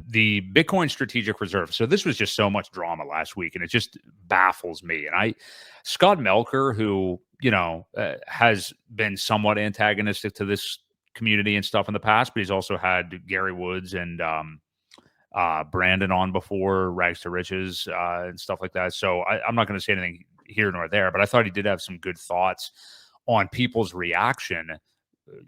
the Bitcoin strategic reserve. So this was just so much drama last week, and it just baffles me. And Scott Melker, who has been somewhat antagonistic to this community and stuff in the past, but he's also had Gary Woods and Brandon on before, Rags to Riches and stuff like that. So I'm not going to say anything here nor there, but I thought he did have some good thoughts on people's reaction,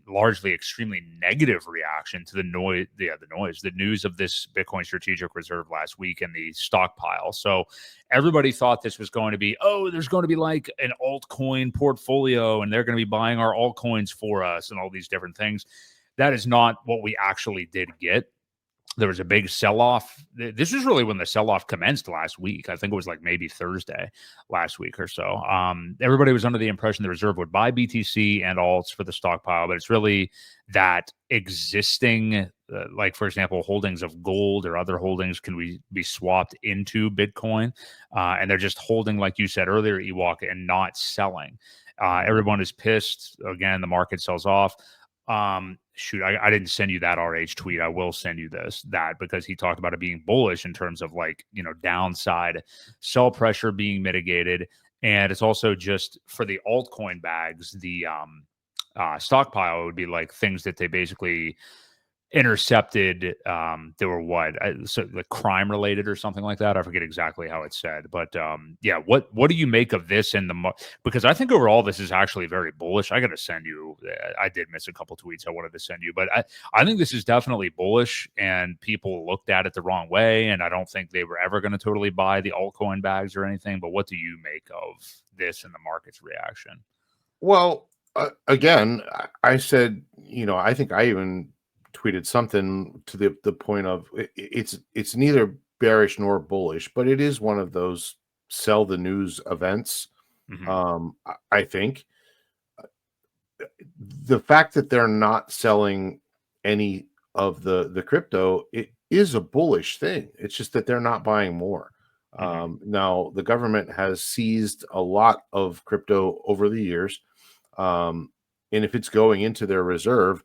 largely extremely negative reaction to the news of this Bitcoin strategic reserve last week and the stockpile. So everybody thought this was going to be, there's going to be like an altcoin portfolio and they're going to be buying our altcoins for us and all these different things. That is not what we actually did get. There was a big sell-off. This is really when the sell-off commenced last week. I think it was like maybe Thursday last week or so. Everybody was under the impression the reserve would buy BTC and alts for the stockpile, but it's really that existing, like, for example, holdings of gold or other holdings can be swapped into Bitcoin. And they're just holding, like you said earlier, Ewok, and not selling. Everyone is pissed. Again, the market sells off. I didn't send you that RH tweet. I will send you that because he talked about it being bullish in terms of downside sell pressure being mitigated. And it's also just for the altcoin bags, the stockpile would be like things that they basically intercepted. There were so the crime related or something like that. I forget exactly how it's said, but what do you make of this because I think overall this is actually very bullish. I got to send you, I did miss a couple tweets I wanted to send you, but I think this is definitely bullish and people looked at it the wrong way. And I don't think they were ever going to totally buy the altcoin bags or anything, but what do you make of this and the market's reaction? Well, again, I said, I think I even tweeted something to the point of it's neither bearish nor bullish, but it is one of those sell the news events. Mm-hmm. I think the fact that they're not selling any of the crypto, it is a bullish thing. It's just that they're not buying more. Mm-hmm. Now the government has seized a lot of crypto over the years. And if it's going into their reserve,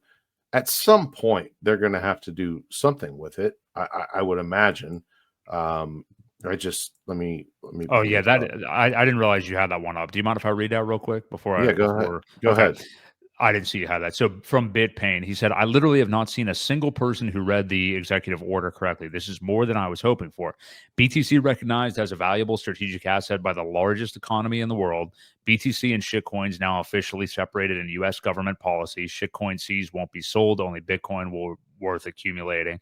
at some point they're going to have to do something with it. I would imagine. Let me. Oh yeah, I didn't realize you had that one up. Do you mind if I read that real quick before? Yeah, go ahead. Go ahead. I didn't see you had that. So from BitPain, he said, I literally have not seen a single person who read the executive order correctly. This is more than I was hoping for. BTC recognized as a valuable strategic asset by the largest economy in the world. BTC and shitcoins now officially separated in U.S. government policy. Shitcoin Cs won't be sold. Only Bitcoin will worth accumulating.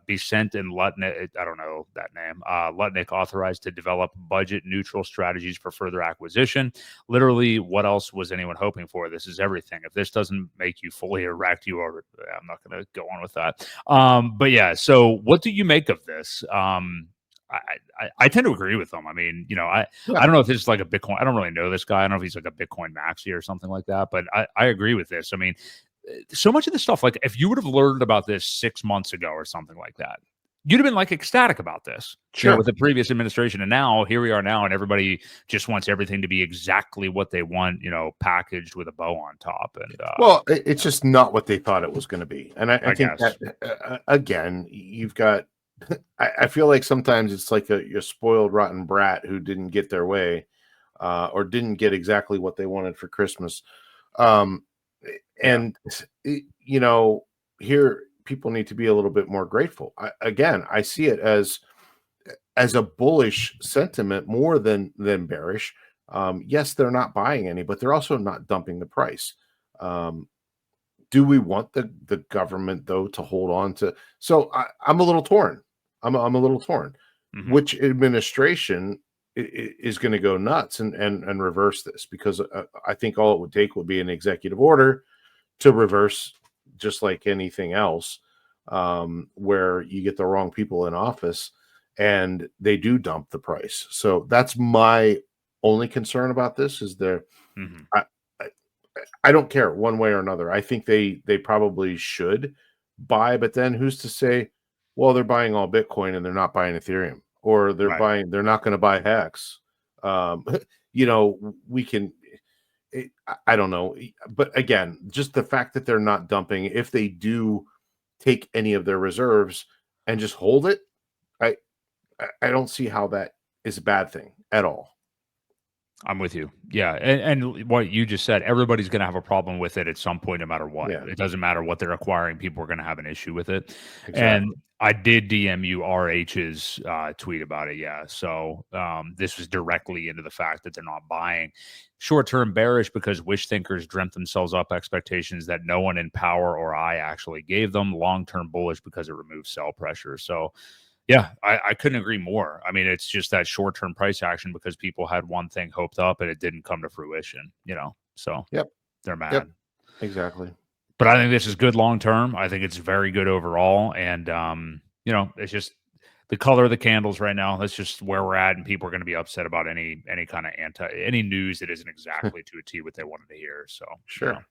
Besant and Lutnick, I don't know that name, Lutnick authorized to develop budget-neutral strategies for further acquisition. Literally, what else was anyone hoping for? This is everything. If this doesn't make you fully erect, you are. I'm not going to go on with that. But yeah, so what do you make of this? I tend to agree with them. I mean, I don't know if this is like a Bitcoin. I don't really know this guy. I don't know if he's like a Bitcoin maxi or something like that, but I agree with this. I mean, so much of this stuff, like if you would have learned about this 6 months ago or something like that, you'd have been like ecstatic about this, sure, with the previous administration. And now here we are now, and everybody just wants everything to be exactly what they want, packaged with a bow on top. And it's just not what they thought it was going to be. And I think that again, you've got. I feel like sometimes it's like a spoiled, rotten brat who didn't get their way, or didn't get exactly what they wanted for Christmas. And here people need to be a little bit more grateful. I see it as a bullish sentiment more than bearish. Yes, they're not buying any, but they're also not dumping the price. Do we want the government though to hold on to? So I'm a little torn. I'm a little torn. Mm-hmm. Which administration is going to go nuts and reverse this? Because I think all it would take would be an executive order to reverse, just like anything else, where you get the wrong people in office and they do dump the price. So that's my only concern about this is mm-hmm. I don't care one way or another. I think they probably should buy, but then who's to say, well, they're buying all Bitcoin and they're not buying Ethereum, or they're they're not going to buy Hex. We can, I don't know. But again, just the fact that they're not dumping, if they do take any of their reserves and just hold it, I I don't see how that is a bad thing at all. I'm with you. Yeah, and what you just said, everybody's gonna have a problem with it at some point, no matter what. Yeah, It doesn't matter what they're acquiring, people are gonna have an issue with it. And exactly. I did DM you RH's tweet about it. Yeah, so this was directly into the fact that they're not buying. Short term bearish because wish thinkers dreamt themselves up expectations that no one in power or I actually gave them. Long term bullish because it removes sell pressure. So yeah, I couldn't agree more. I mean, it's just that short-term price action because people had one thing hoped up and it didn't come to fruition, so Yep, they're yep, mad. exactly. But I think this is good long term. I think it's very good overall. And, it's just the color of the candles right now. That's just where we're at. And people are going to be upset about any kind of any news that isn't exactly to a T what they wanted to hear. So, Sure.